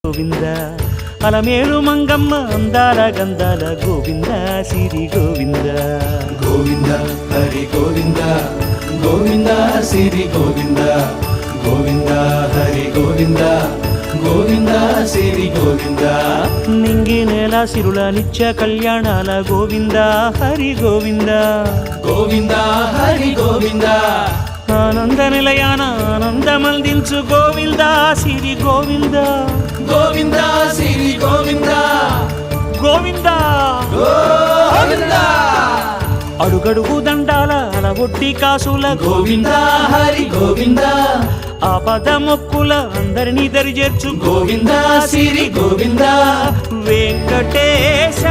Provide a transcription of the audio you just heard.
గోవింద అలమేలు మంగమ్మ అందాల గంధాల గోవింద సిరి గోవింద గోవింద హరి గోవింద గోవింద సిరి గోవింద గోవింద హరి గోవింద గోవింద సిరి గోవింద నింగి నేల సిరుల నిత్య కళ్యాణాల గోవింద హరి గోవింద గోవింద హరి గోవింద ఆనంద నిలయాన ఆనందమందించు గోవింద సిరి గోవింద గోవింద సిరి గోవింద గోవింద గోవింద అడుగడుగు దండాల అలవొట్టి కాసుల గోవింద హరి గోవింద ఆపద మొక్కుల అందరినీ దరిచేర్చు గోవింద సిరి గోవింద వెంకటేశ